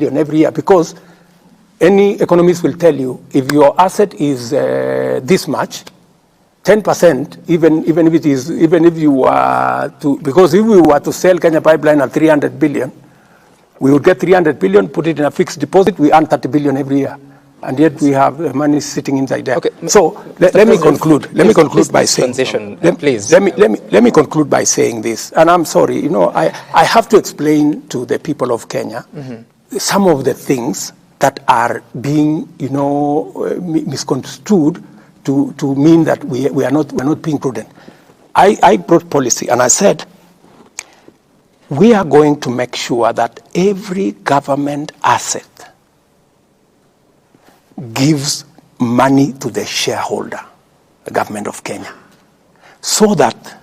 every year, because any economist will tell you if your asset is this much, 10%, even if you were to, because if we were to sell Kenya Pipeline at 300 billion, we would get 300 billion, put it in a fixed deposit, we earn 30 billion every year. And yet we have money sitting inside there. Okay. So let me conclude. Let me conclude by saying, let me conclude by saying this. And I'm sorry, I have to explain to the people of Kenya some of the things that are being, misconstrued to mean that we're not being prudent. I brought policy and I said, we are going to make sure that every government asset gives money to the shareholder, the government of Kenya, so that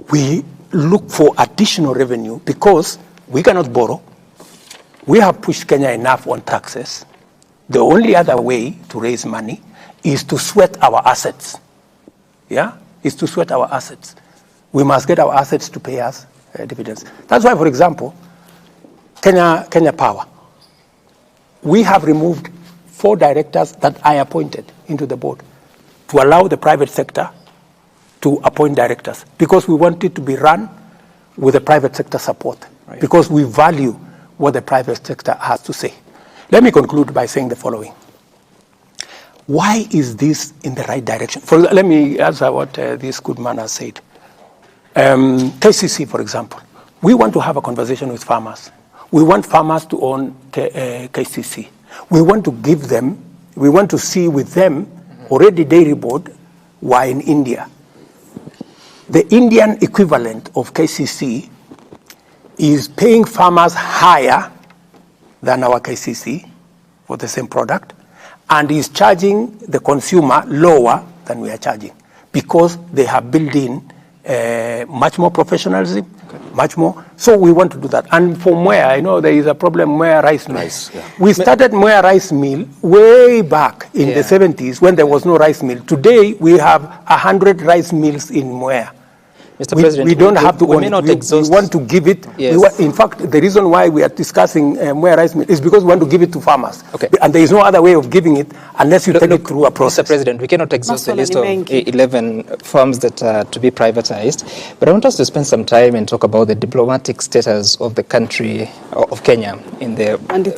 we look for additional revenue, because we cannot borrow. We have pushed Kenya enough on taxes. The only other way to raise money is to sweat our assets. Is to sweat our assets. We must get our assets to pay us dividends. That's why, for example, Kenya Power, we have removed 4 directors that I appointed into the board to allow the private sector to appoint directors, because we want it to be run with the private sector support, because we value what the private sector has to say. Let me conclude by saying the following. Why is this in the right direction? Let me answer what this good man has said. KCC, for example, we want to have a conversation with farmers. We want farmers to own KCC. We want to give them, we want to see with them, already dairy board were in India. The Indian equivalent of KCC is paying farmers higher than our KCC for the same product, and is charging the consumer lower than we are charging, because they have built in much more professionalism, much more. So we want to do that. And for Mwea, there is a problem, Mwea rice mill. We started Mwea rice mill way back in the 70s when there was no rice mill. Today, we have 100 rice mills in Mwea. Mr. President, we don't have to own it. We want to give it. Yes. In fact, the reason why we are discussing Mwea rice mill is because we want to give it to farmers. Okay. And there is no other way of giving it unless you take it through a process. Mr. President, we cannot exhaust the list of 11 farms that are to be privatized. But I want us to spend some time and talk about the diplomatic status of the country, of Kenya, in the